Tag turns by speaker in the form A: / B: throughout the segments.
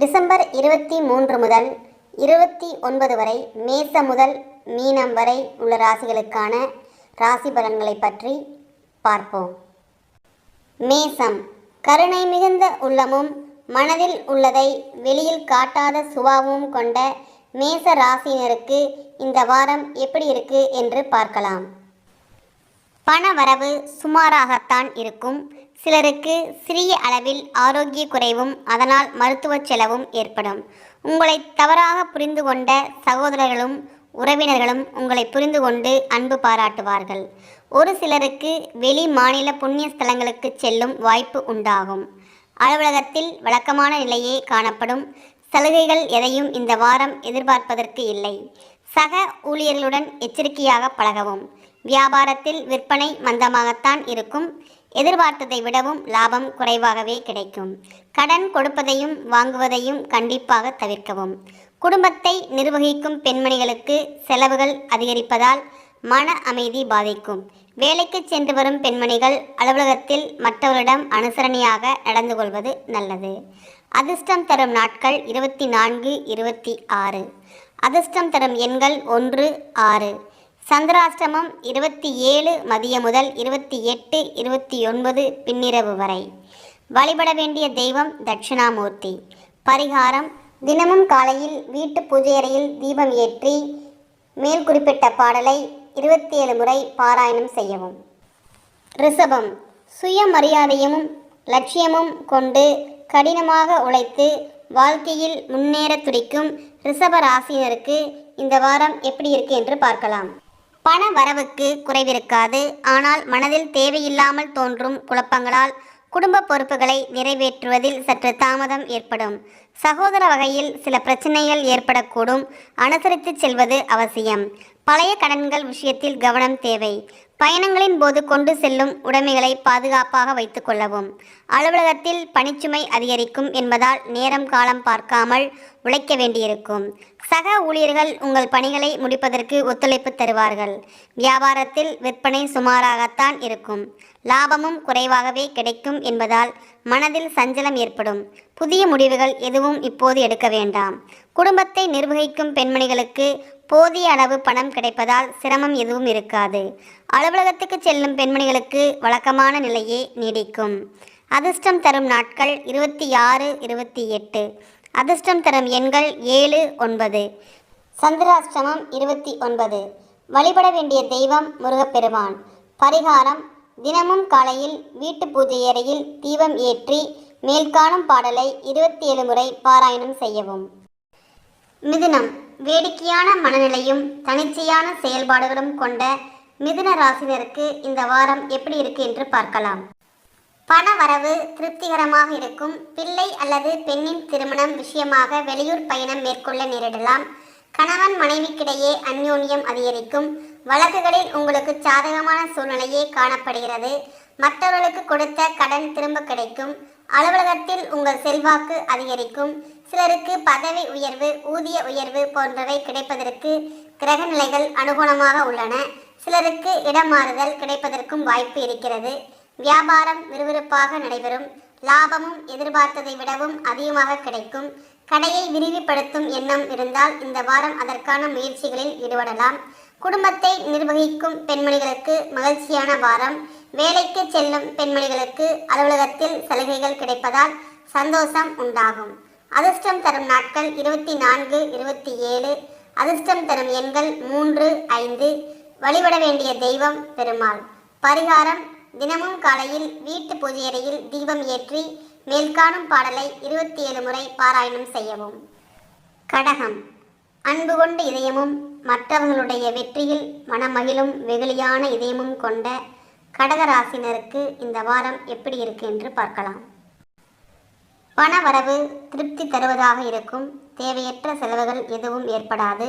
A: December 23 முதல் 29 வரை மேசம் முதல் மீனம் வரை உள்ள ராசிகளுக்கான ராசி பலன்களை பற்றி பார்ப்போம். மேசம், கருணை மிகுந்த உள்ளமும் மனதில் உள்ளதை வெளியில் காட்டாத சுபாவமும் கொண்ட மேச ராசியினருக்கு இந்த வாரம் எப்படி இருக்கு என்று பார்க்கலாம். பண வரவு சுமாராகத்தான் இருக்கும். சிலருக்கு சிறிய அளவில் ஆரோக்கிய குறைவும் அதனால் மருத்துவ செலவும் ஏற்படும். உங்களை தவறாக புரிந்து கொண்ட சகோதரர்களும் உறவினர்களும் உங்களை புரிந்து கொண்டு அன்பு பாராட்டுவார்கள். ஒரு சிலருக்கு வெளி மாநில புண்ணிய ஸ்தலங்களுக்கு செல்லும் வாய்ப்பு உண்டாகும். அலுவலகத்தில் வழக்கமான நிலையே காணப்படும். சலுகைகள் எதையும் இந்த வாரம் எதிர்பார்ப்பதற்கு இல்லை. சக ஊழியர்களுடன் எச்சரிக்கையாக பழகவும். வியாபாரத்தில் விற்பனை மந்தமாகத்தான் இருக்கும். எதிர்பார்த்ததை விடவும் லாபம் குறைவாகவே கிடைக்கும். கடன் கொடுப்பதையும் வாங்குவதையும் கண்டிப்பாக தவிர்க்கவும். குடும்பத்தை நிர்வகிக்கும் பெண்மணிகளுக்கு செலவுகள் அதிகரிப்பதால் மன அமைதி பாதிக்கும். வேலைக்கு சென்று வரும் பெண்மணிகள் அலுவலகத்தில் மற்றவர்களிடம் அனுசரணையாக நடந்து கொள்வது நல்லது. அதிர்ஷ்டம் தரும் நாட்கள் 24, 26. அதிர்ஷ்டம் தரும் எண்கள் 1, 6. சந்திராஷ்டமம் 27 மதியம் முதல் 28, 29 பின்னிரவு வரை. வழிபட வேண்டிய தெய்வம் தட்சிணாமூர்த்தி. பரிகாரம்: தினமும் காலையில் வீட்டு பூஜையறையில் தீபம் ஏற்றி மேல் குறிப்பிட்ட பாடலை 27 முறை பாராயணம் செய்யவும். ரிஷபம், சுயமரியாதையும் லட்சியமும் கொண்டு கடினமாக உழைத்து வாழ்க்கையில் முன்னேற துடிக்கும் ரிஷப ராசியினருக்கு இந்த வாரம் எப்படி இருக்கு என்று பார்க்கலாம். பண வரவுக்கு குறைவிருக்காது. ஆனால் மனதில் தேவையில்லாமல் தோன்றும் குழப்பங்களால் குடும்ப பொறுப்புகளை நிறைவேற்றுவதில் சற்று தாமதம் ஏற்படும். சகோதர வகையில் சில பிரச்சனைகள் ஏற்படக்கூடும். அனுசரித்து செல்வது அவசியம். பழைய கடன்கள் விஷயத்தில் கவனம் தேவை. பயணங்களின் போது கொண்டு செல்லும் உடைமைகளை பாதுகாப்பாக வைத்துக் கொள்ளவும். அலுவலகத்தில் பணிச்சுமை அதிகரிக்கும் என்பதால் நேரம் காலம் பார்க்காமல் உழைக்க வேண்டியிருக்கும். சக ஊழியர்கள் உங்கள் பணிகளை முடிப்பதற்கு ஒத்துழைப்பு தருவார்கள். வியாபாரத்தில் விற்பனை சுமாராகத்தான் இருக்கும். லாபமும் குறைவாகவே கிடைக்கும் என்பதால் மனதில் சஞ்சலம் ஏற்படும். புதிய முடிவுகள் எதுவும் இப்போது எடுக்க வேண்டாம். குடும்பத்தை நிர்வகிக்கும் பெண்மணிகளுக்கு போதிய அளவு பணம் கிடைப்பதால் சிரமம் எதுவும் இருக்காது. அலுவலகத்துக்கு செல்லும் பெண்மணிகளுக்கு வழக்கமான நிலையே நீடிக்கும். அதிர்ஷ்டம் தரும் நாட்கள் 26, 28. அதிர்ஷ்டம் தரும் எண்கள் 7, 9. சந்திராஷ்டமம் 29. வழிபட வேண்டிய தெய்வம் முருகப்பெருமான். பரிகாரம்: தினமும் காலையில் வீட்டு பூஜை அறையில் தீபம் ஏற்றி மேல்காணும் பாடலை 27 முறை பாராயணம் செய்யவும். மிதுனம், வேடிக்கையான மனநிலையும் தனிச்சையான செயல்பாடுகளும் கொண்ட மிதுன ராசினருக்கு இந்த வாரம் எப்படி இருக்கு என்று பார்க்கலாம். பண வரவு திருப்திகரமாக இருக்கும். பிள்ளை அல்லது பெண்ணின் திருமணம் விஷயமாக வெளியூர் பயணம் மேற்கொள்ள நேரிடலாம். கணவன் மனைவிக்கிடையே அந்யோன்யம் அதிகரிக்கும். வழக்குகளில் உங்களுக்கு சாதகமான சூழ்நிலையே காணப்படுகிறது. மற்றவர்களுக்கு கொடுத்த கடன் திரும்ப கிடைக்கும். அலுவலகத்தில் உங்கள் செல்வாக்கு அதிகரிக்கும். சிலருக்கு பதவி உயர்வு, ஊதிய உயர்வு போன்றவை கிடைப்பதற்கு கிரக நிலைகள் அனுகூலமாக உள்ளன. சிலருக்கு இடமாறுதல் கிடைப்பதற்கும் வாய்ப்பு இருக்கிறது. வியாபாரம் விறுவிறுப்பாக நடைபெறும். லாபமும் எதிர்பார்த்ததை விடவும் அதிகமாக கிடைக்கும். கடையை விரிவுபடுத்தும் எண்ணம் இருந்தால் இந்த வாரம் அதற்கான முயற்சிகளில் ஈடுபடலாம். குடும்பத்தை நிர்வகிக்கும் பெண்மணிகளுக்கு மகிழ்ச்சியான வாரம். வேலைக்கு செல்லும் பெண்மணிகளுக்கு அலுவலகத்தில் சலுகைகள் கிடைப்பதால் சந்தோஷம் உண்டாகும். அதிர்ஷ்டம் தரும் நாட்கள் 24, 27. அதிர்ஷ்டம் தரும் எண்கள் 3, 5. வழிபட வேண்டிய தெய்வம் பெருமாள். பரிகாரம்: தினமும் காலையில் வீட்டு பூஜையறையில் தீபம் ஏற்றி மேல்காணும் பாடலை 27 முறை பாராயணம் செய்யவும். கடகம், அன்பு கொண்ட இதயமும் மற்றவர்களுடைய வெற்றியில் மனமகிழும் வெகுளியான இதயமும் கொண்ட கடகராசினருக்கு இந்த வாரம் எப்படி இருக்கு என்று பார்க்கலாம். பண வரவு திருப்தி தருவதாக இருக்கும். தேவையற்ற செலவுகள் எதுவும் ஏற்படாது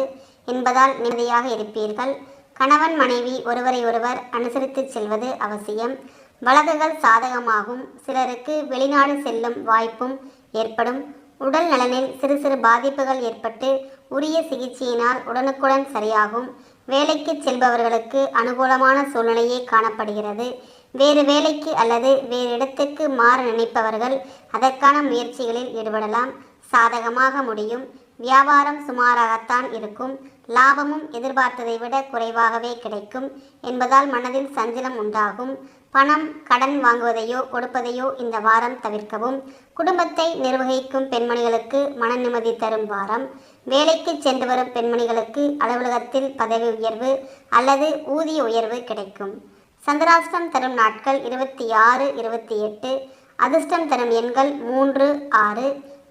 A: என்பதால் நிம்மதியாக இருப்பீர்கள். கணவன் மனைவி ஒருவரை ஒருவர் அனுசரித்து செல்வது அவசியம். வழக்குகள் சாதகமாகும். சிலருக்கு வெளிநாடு செல்லும் வாய்ப்பும் ஏற்படும். உடல் நலனில் சிறு சிறு பாதிப்புகள் ஏற்பட்டு உரிய சிகிச்சையினால் உடனுக்குடன் சரியாகும். வேலைக்கு செல்பவர்களுக்கு அனுகூலமான சூழ்நிலையே காணப்படுகிறது. வேறு வேலைக்கு அல்லது வேறு இடத்துக்கு மாற நினைப்பவர்கள் அதற்கான முயற்சிகளில் ஈடுபடலாம். சாதகமாக முடியும். வியாபாரம் சுமாராகத்தான் இருக்கும். லாபமும் எதிர்பார்த்ததை விட குறைவாகவே கிடைக்கும் என்பதால் மனதில் சஞ்சலம் உண்டாகும். பணம் கடன் வாங்குவதையோ கொடுப்பதையோ இந்த வாரம் தவிர்க்கவும். குடும்பத்தை நிர்வகிக்கும் பெண்மணிகளுக்கு மன நிம்மதி தரும் வாரம். வேலைக்கு சென்று வரும் பெண்மணிகளுக்கு அலுவலகத்தில் பதவி உயர்வு அல்லது ஊதிய உயர்வு கிடைக்கும். சந்திராஷ்டம் தரும் நாட்கள் 26, 28. அதிர்ஷ்டம் தரும் எண்கள் 3, 6.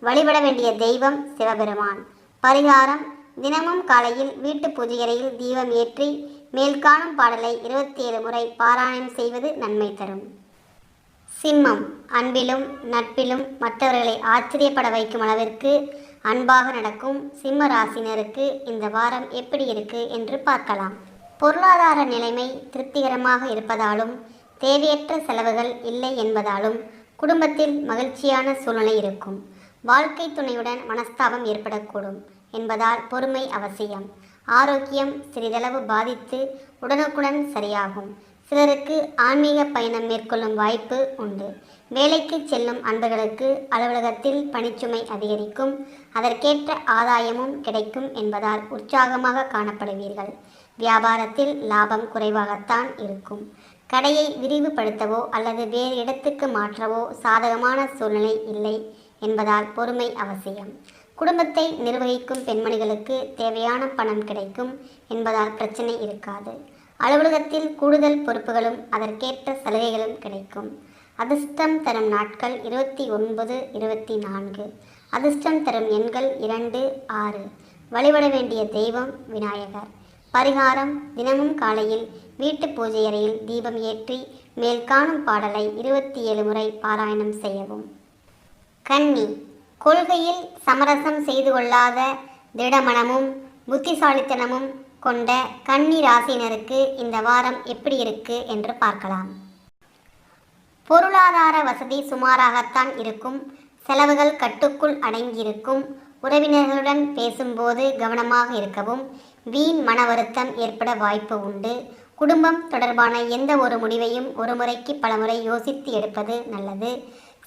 A: வழிபட வேண்டிய தெய்வம் சிவபெருமான். பரிகாரம்: தினமும் காலையில் வீட்டு பூஜை அறையில் தீபம் ஏற்றி மேல்காணும் பாடலை 27 முறை பாராயணம் செய்வது நன்மை தரும். சிம்மம். அன்பிலும் நட்பிலும் மற்றவர்களை ஆச்சரியப்பட வைக்கும் அளவிற்கு அன்பாக நடக்கும் சிம்ம ராசினருக்கு இந்த வாரம் எப்படி இருக்கு என்று பார்க்கலாம். பொருளாதார நிலைமை திருப்திகரமாக இருப்பதாலும் தேவையற்ற செலவுகள் இல்லை என்பதாலும் குடும்பத்தில் மகிழ்ச்சியான சூழ்நிலை இருக்கும். வாழ்க்கை துணையுடன் மனஸ்தாபம் ஏற்படக்கூடும் என்பதால் பொறுமை அவசியம். ஆரோக்கியம் சிறிதளவு பாதித்து உடனுக்குடன் சரியாகும். சிலருக்கு ஆன்மீக பயணம் மேற்கொள்ளும் வாய்ப்பு உண்டு. வேலைக்கு செல்லும் அன்பர்களுக்கு அலுவலகத்தில் பணிச்சுமை அதிகரிக்கும். அதற்கேற்ற ஆதாயமும் கிடைக்கும் என்பதால் உற்சாகமாக காணப்படுவீர்கள். வியாபாரத்தில் லாபம் குறைவாகத்தான் இருக்கும். கடையை விரிவுபடுத்தவோ அல்லது வேறு இடத்துக்கு மாற்றவோ சாதகமான சூழ்நிலை இல்லை என்பதால் பொறுமை அவசியம். குடும்பத்தை நிர்வகிக்கும் பெண்மணிகளுக்கு தேவையான பணம் கிடைக்கும் என்பதால் பிரச்சனை இருக்காது. அலுவலகத்தில் கூடுதல் பொறுப்புகளும் அதற்கேற்ற சலுகைகளும் கிடைக்கும். அதிர்ஷ்டம் தரும் நாட்கள் 29, 24. அதிர்ஷ்டம் தரும் எண்கள் 2, 6. வழிபட வேண்டிய தெய்வம் விநாயகர். பரிகாரம்: தினமும் காலையில் வீட்டு பூஜை அறையில் தீபம் ஏற்றி மேல்காணும் பாடலை 27 முறை பாராயணம் செய்யவும். கன்னி. கொள்கையில் சமரசம் செய்து கொள்ளாத திடமனமும் புத்திசாலித்தனமும் கொண்ட கன்னி ராசியினருக்கு இந்த வாரம் எப்படி இருக்கு என்று பார்க்கலாம். பொருளாதார வசதி சுமாராகத்தான் இருக்கும். செலவுகள் கட்டுக்குள் அடங்கியிருக்கும். உறவினர்களுடன் பேசும்போது கவனமாக இருக்கவும். வீண் மன வருத்தம் ஏற்பட வாய்ப்பு உண்டு. குடும்பம் தொடர்பான எந்த ஒரு முடிவையும் ஒரு முறைக்கு பலமுறை யோசித்து எடுப்பது நல்லது.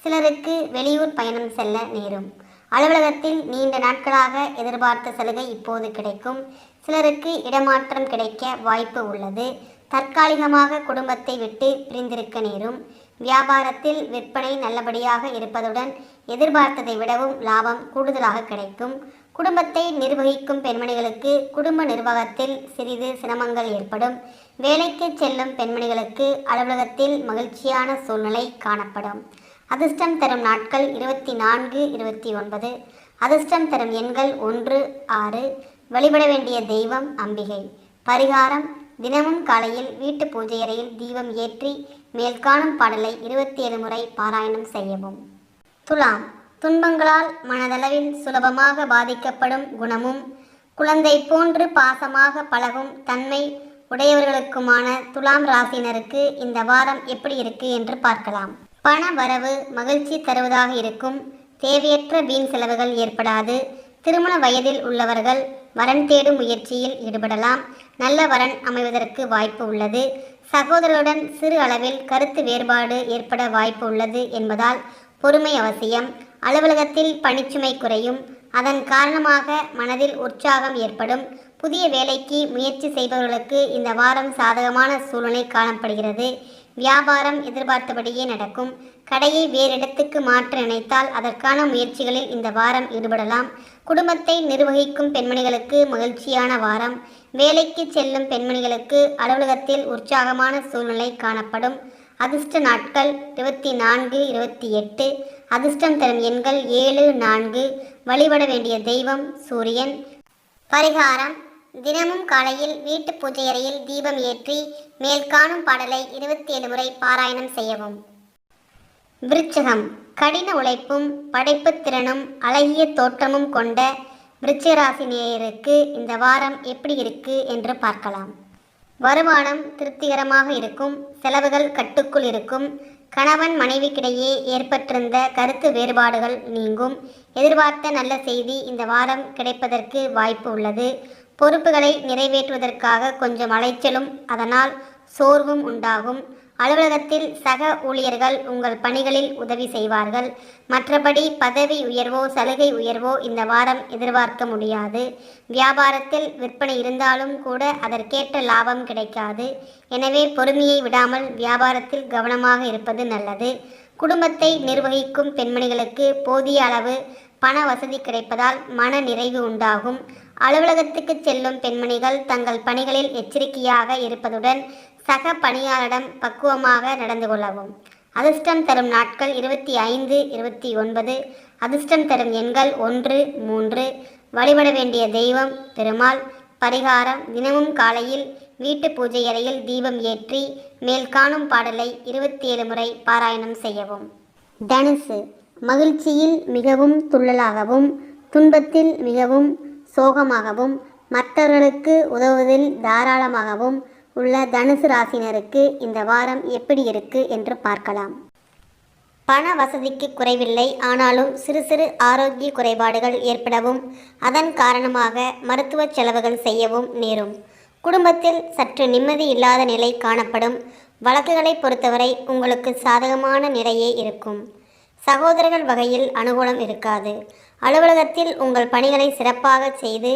A: சிலருக்கு வெளியூர் பயணம் செல்ல நேரும். அலுவலகத்தில் நீண்ட நாட்களாக எதிர்பார்த்த சலுகை இப்போது கிடைக்கும். சிலருக்கு இடமாற்றம் கிடைக்க வாய்ப்பு உள்ளது. தற்காலிகமாக குடும்பத்தை விட்டு பிரிந்திருக்க நேரும். வியாபாரத்தில் விற்பனை நல்லபடியாக இருப்பதுடன் எதிர்பார்த்ததை விடவும் லாபம் கூடுதலாக கிடைக்கும். குடும்பத்தை நிர்வகிக்கும் பெண்மணிகளுக்கு குடும்ப நிர்வாகத்தில் சிறிது சிரமங்கள் ஏற்படும். வேலைக்கு செல்லும் பெண்மணிகளுக்கு அலுவலகத்தில் மகிழ்ச்சியான சூழ்நிலை காணப்படும். அதிர்ஷ்டம் தரும் நாட்கள் 24, 29. அதிர்ஷ்டம் தரும் எண்கள் 1, 6. வழிபட வேண்டிய தெய்வம் அம்பிகை. பரிகாரம்: தினமும் காலையில் வீட்டு பூஜை அறையில் தீபம் ஏற்றி மேல்காணும் பாடலை 27 முறை பாராயணம் செய்யவும். துலாம். துன்பங்களால் மனதளவில் சுலபமாக பாதிக்கப்படும் குணமும் குழந்தை போன்று பாசமாக பழகும் தன்மை உடையவர்களுக்குமான துலாம் ராசினருக்கு இந்த வாரம் எப்படி இருக்கு என்று பார்க்கலாம். பண வரவு மகிழ்ச்சி தருவதாக இருக்கும். தேவையற்ற வீண் செலவுகள் ஏற்படாது. திருமண வயதில் உள்ளவர்கள் வரன் தேடும் முயற்சியில் ஈடுபடலாம். நல்ல வரன் அமைவதற்கு வாய்ப்பு உள்ளது. சகோதரருடன் சிறு அளவில் கருத்து வேறுபாடு ஏற்பட வாய்ப்பு உள்ளது என்பதால் பொறுமை அவசியம். அலுவலகத்தில் பணிச்சுமை குறையும். அதன் காரணமாக மனதில் உற்சாகம் ஏற்படும். புதிய வேலைக்கு முயற்சி செய்பவர்களுக்கு இந்த வாரம் சாதகமான சூழ்நிலை காணப்படுகிறது. வியாபாரம் எதிர்பார்த்தபடியே நடக்கும். கடையை வேறு இடத்துக்கு மாற்ற நினைத்தால் அதற்கான முயற்சிகளில் இந்த வாரம் ஈடுபடலாம். குடும்பத்தை நிர்வகிக்கும் பெண்மணிகளுக்கு மகிழ்ச்சியான வாரம். வேலைக்கு செல்லும் பெண்மணிகளுக்கு அலுவலகத்தில் உற்சாகமான சூழ்நிலை காணப்படும். அதிர்ஷ்ட நாட்கள் 24, 28. அதிர்ஷ்டம் தரும் எண்கள் 7, 4. வழிபட வேண்டிய தெய்வம் சூரியன். பரிகாரம்: தினமும் காலையில் வீட்டு பூஜை அறையில் தீபம் ஏற்றி மேல்காணும் பாடலை 27 முறை பாராயணம் செய்யவும். விருச்சிகம். கடின உழைப்பும் படைப்பு திறனும் அழகிய தோற்றமும் கொண்ட விருச்சிகராசினியருக்கு இந்த வாரம் எப்படி இருக்கு என்று பார்க்கலாம். வருமானம் திருப்திகரமாக இருக்கும். செலவுகள் கட்டுக்குள் இருக்கும். கணவன் மனைவிக்கிடையே ஏற்பட்டிருந்த கருத்து வேறுபாடுகள் நீங்கும். எதிர்பார்த்த நல்ல செய்தி இந்த வாரம் கிடைப்பதற்கு வாய்ப்பு உள்ளது. பொறுப்புகளை நிறைவேற்றுவதற்காக கொஞ்சம் அலைச்சலும் அதனால் சோர்வும் உண்டாகும். அலுவலகத்தில் சக ஊழியர்கள் உங்கள் பணிகளில் உதவி செய்வார்கள். மற்றபடி பதவி உயர்வோ சலுகை உயர்வோ இந்த வாரம் எதிர்பார்க்க முடியாது. வியாபாரத்தில் விற்பனை இருந்தாலும் கூட அதற்கேற்ற லாபம் கிடைக்காது. எனவே பொறுமையை விடாமல் வியாபாரத்தில் கவனமாக இருப்பது நல்லது. குடும்பத்தை நிர்வகிக்கும் பெண்மணிகளுக்கு போதிய அளவு பண வசதி கிடைப்பதால் மன நிறைவு உண்டாகும். அலுவலகத்துக்கு செல்லும் பெண்மணிகள் தங்கள் பணிகளில் எச்சரிக்கையாக இருப்பதுடன் சக பணியாளரிடம் பக்குவமாக நடந்து கொள்ளவும். அதிர்ஷ்டம் தரும் நாட்கள் 25, 29. அதிர்ஷ்டம் தரும் எண்கள் 1, 3. வழிபட வேண்டிய தெய்வம் பெருமாள். பரிகாரம்: தினமும் காலையில் வீட்டு பூஜை அறையில் தீபம் ஏற்றி மேல் காணும் பாடலை 27 முறை பாராயணம் செய்யவும். தனுசு. மகிழ்ச்சியில் மிகவும் துள்ளலாகவும் துன்பத்தில் மிகவும் சோகமாகவும் மற்றவர்களுக்கு உதவுவதில் தாராளமாகவும் உள்ள தனுசு ராசினருக்கு இந்த வாரம் எப்படி இருக்கு என்று பார்க்கலாம். பண வசதிக்கு குறைவில்லை. ஆனாலும் சிறு சிறு ஆரோக்கிய குறைபாடுகள் ஏற்படவும் அதன் காரணமாக மருத்துவ செலவுகள் செய்யவும் நேரும். குடும்பத்தில் சற்று நிம்மதி இல்லாத நிலை காணப்படும். வழக்குகளை பொறுத்தவரை உங்களுக்கு சாதகமான நிலையே இருக்கும். சகோதரர்கள் வகையில் அனுகூலம் இருக்காது. அலுவலகத்தில் உங்கள் பணிகளை சிறப்பாக செய்து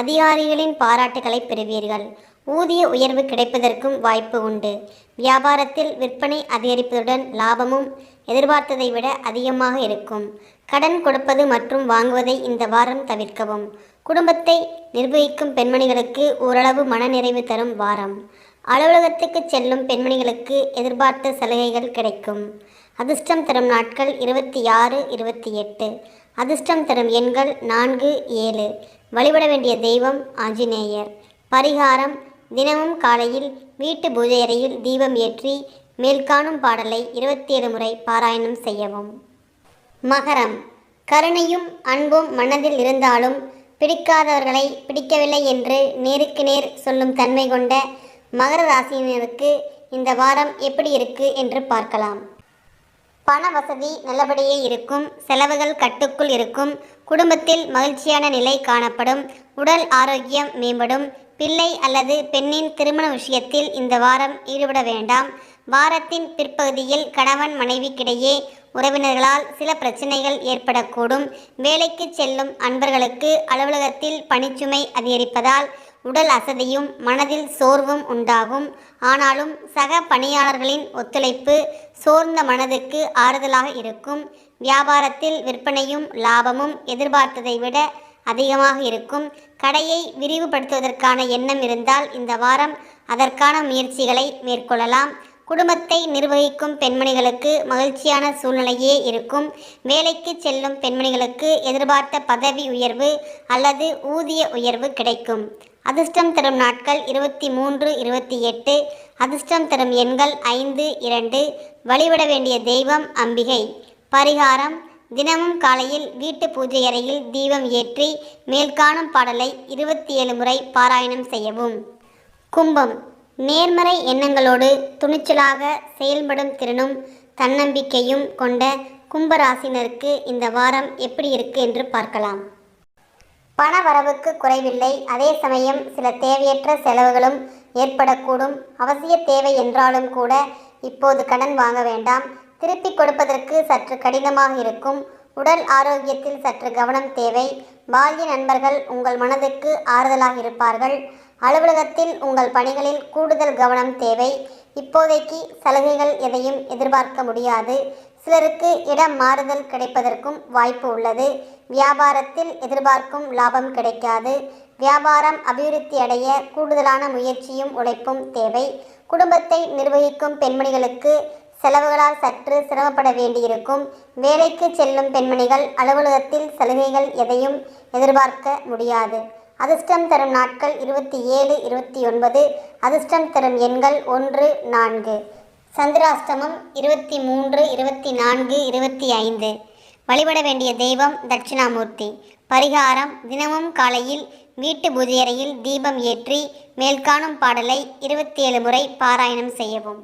A: அதிகாரிகளின் பாராட்டுகளை பெறுவீர்கள். ஊதிய உயர்வு கிடைப்பதற்கும் வாய்ப்பு உண்டு. வியாபாரத்தில் விற்பனை அதிகரிப்பதுடன் லாபமும் எதிர்பார்த்ததை விட அதிகமாக இருக்கும். கடன் கொடுப்பது மற்றும் வாங்குவதை இந்த வாரம் தவிர்க்கவும். குடும்பத்தை நிர்வகிக்கும் பெண்மணிகளுக்கு ஓரளவு மனநிறைவு தரும் வாரம். அலுவலகத்துக்கு செல்லும் பெண்மணிகளுக்கு எதிர்பார்த்த சலுகைகள் கிடைக்கும். அதிர்ஷ்டம் தரும் நாட்கள் 26, 28. அதிர்ஷ்டம் தரும் எண்கள் 4, 7. வழிபட வேண்டிய தெய்வம் ஆஞ்சநேயர். பரிகாரம்: தினமும் காலையில் வீட்டு பூஜை அறையில் தீபம் ஏற்றி மேல்காணும் பாடலை 27 முறை பாராயணம் செய்யவும். மகரம். கருணையும் அன்பும் மனதில் இருந்தாலும் பிடிக்காதவர்களை பிடிக்கவில்லை என்று நேருக்கு நேர் சொல்லும் தன்மை கொண்ட மகர ராசியினருக்கு இந்த வாரம் எப்படி இருக்கு என்று பார்க்கலாம். பண வசதி நல்லபடியே இருக்கும். செலவுகள் கட்டுக்குள் இருக்கும். குடும்பத்தில் மகிழ்ச்சியான நிலை காணப்படும். உடல் ஆரோக்கியம் மேம்படும். பிள்ளை அல்லது பெண்ணின் திருமண விஷயத்தில் இந்த வாரம் ஈடுபட வேண்டாம். வாரத்தின் பிற்பகுதியில் கணவன் மனைவிக்கிடையே உறவினர்களால் சில பிரச்சனைகள் ஏற்படக்கூடும். வேலைக்கு செல்லும் அன்பர்களுக்கு அலுவலகத்தில் பணிச்சுமை அதிகரிப்பதால் உடல் அசதியும் மனதில் சோர்வும் உண்டாகும். ஆனாலும் சக பணியாளர்களின் ஒத்துழைப்பு சோர்ந்த மனதுக்கு ஆறுதலாக இருக்கும். வியாபாரத்தில் விற்பனையும் லாபமும் எதிர்பார்த்ததை விட அதிகமாக இருக்கும். கடையை விரிவுபடுத்துவதற்கான எண்ணம் இருந்தால் இந்த வாரம் அதற்கான முயற்சிகளை மேற்கொள்ளலாம். குடும்பத்தை நிர்வகிக்கும் பெண்மணிகளுக்கு மகிழ்ச்சியான சூழ்நிலையே இருக்கும். வேலைக்கு செல்லும் பெண்மணிகளுக்கு எதிர்பார்த்த பதவி உயர்வு அல்லது ஊதிய உயர்வு கிடைக்கும். அதிர்ஷ்டம் தரும் நாட்கள் 23, 28. அதிர்ஷ்டம் தரும் எண்கள் 5, 2. வழிபட வேண்டிய தெய்வம் அம்பிகை. பரிகாரம்: தினமும் காலையில் வீட்டு பூஜை அறையில் தீபம் ஏற்றி மேல்காணும் பாடலை 27 முறை பாராயணம் செய்யவும். கும்பம். நேர்மறை எண்ணங்களோடு துணிச்சலாக செயல்படும் திறனும் தன்னம்பிக்கையும் கொண்ட கும்பராசினருக்கு இந்த வாரம் எப்படி இருக்கு என்று பார்க்கலாம். பண வரவுக்கு குறைவில்லை. அதே சமயம் சில தேவையற்ற செலவுகளும் ஏற்படக்கூடும். அவசிய தேவை என்றாலும் கூட இப்போது கடன் வாங்க வேண்டாம். திருப்பி கொடுப்பதற்கு சற்று கடினமாக இருக்கும். உடல் ஆரோக்கியத்தில் சற்று கவனம் தேவை. பால்ய நண்பர்கள் உங்கள் மனதுக்கு ஆறுதலாக இருப்பார்கள். அலுவலகத்தில் உங்கள் பணிகளில் கூடுதல் கவனம் தேவை. இப்போதைக்கு சலுகைகள் எதையும் எதிர்பார்க்க முடியாது. சிலருக்கு இடம் மாறுதல் கிடைப்பதற்கும் வாய்ப்பு உள்ளது. வியாபாரத்தில் எதிர்பார்க்கும் லாபம் கிடைக்காது. வியாபாரம் அபிவிருத்தி அடைய கூடுதலான முயற்சியும் உழைப்பும் தேவை. குடும்பத்தை நிர்வகிக்கும் பெண்மணிகளுக்கு செலவுகளால் சற்று சிரமப்பட வேண்டியிருக்கும். வேலைக்கு செல்லும் பெண்மணிகள் அலுவலகத்தில் சலுகைகள் எதையும் எதிர்பார்க்க முடியாது. அதிர்ஷ்டம் தரும் நாட்கள் 27, 29. அதிர்ஷ்டம் தரும் எண்கள் 1, 4. சந்திராஷ்டமம் 23, 24, 25. வழிபட வேண்டிய தெய்வம் தட்சிணாமூர்த்தி. பரிகாரம்: தினமும் காலையில் வீட்டு பூஜை அறையில் தீபம் ஏற்றி மேல்காணும் பாடலை 27 முறை பாராயணம் செய்யவும்.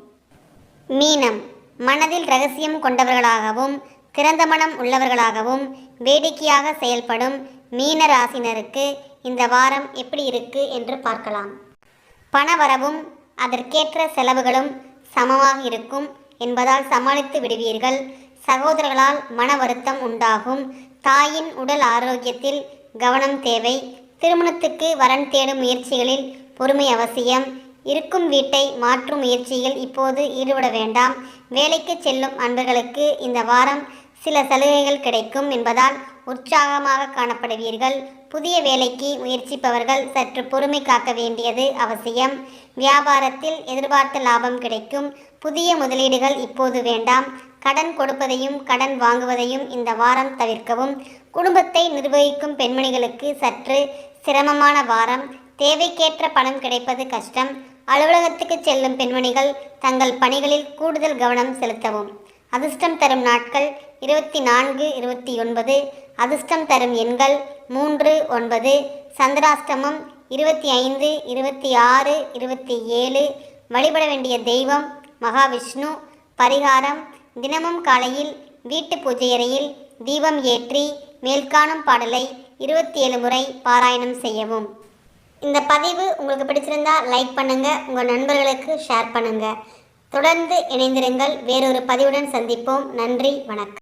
A: மீனம். மனதில் ரகசியம் கொண்டவர்களாகவும் திறந்த மனம் உள்ளவர்களாகவும் வேடிக்கையாக செயல்படும் மீன ராசினருக்கு இந்த வாரம் எப்படி இருக்கு என்று பார்க்கலாம். பணவரவும் அதற்கேற்ற செலவுகளும் சமமாக இருக்கும் என்பதால் சமாளித்து விடுவீர்கள். சகோதரர்களால் மன வருத்தம் உண்டாகும். தாயின் உடல் ஆரோக்கியத்தில் கவனம் தேவை. திருமணத்துக்கு வரன் தேடும் முயற்சிகளில் பொறுமை அவசியம். இருக்கும் வீட்டை மாற்றும் முயற்சியில் இப்போது ஈடுபட வேண்டாம். வேலைக்கு செல்லும் அன்பர்களுக்கு இந்த வாரம் சில சலுகைகள் கிடைக்கும் என்பதால் உற்சாகமாக காணப்படுவீர்கள். புதிய வேலைக்கு முயற்சிப்பவர்கள் சற்று பொறுமை காக்க வேண்டியது அவசியம். வியாபாரத்தில் எதிர்பார்த்த லாபம் கிடைக்கும். புதிய முதலீடுகள் இப்போது வேண்டாம். கடன் கொடுப்பதையும் கடன் வாங்குவதையும் இந்த வாரம் தவிர்க்கவும். குடும்பத்தை நிர்வகிக்கும் பெண்மணிகளுக்கு சற்று சிரமமான வாரம். தேவைக்கேற்ற பணம் கிடைப்பது கஷ்டம். அலுவலகத்துக்கு செல்லும் பெண்மணிகள் தங்கள் பணிகளில் கூடுதல் கவனம் செலுத்தவும். அதிர்ஷ்டம் தரும் நாட்கள் 24, 29. அதிர்ஷ்டம் தரும் எண்கள் 3, 9. சந்திராஷ்டமம் 25, 26, 27. வழிபட வேண்டிய தெய்வம் மகாவிஷ்ணு. பரிகாரம்: தினமும் காலையில் வீட்டு பூஜையறையில் தீபம் ஏற்றி மேல்காணும் பாடலை 27 முறை பாராயணம் செய்யவும். இந்த பதிவு உங்களுக்கு பிடிச்சிருந்தா லைக் பண்ணுங்கள், உங்கள் நண்பர்களுக்கு ஷேர் பண்ணுங்கள். தொடர்ந்து இணைந்திருங்கள். வேறொரு பதிவுடன் சந்திப்போம். நன்றி, வணக்கம்.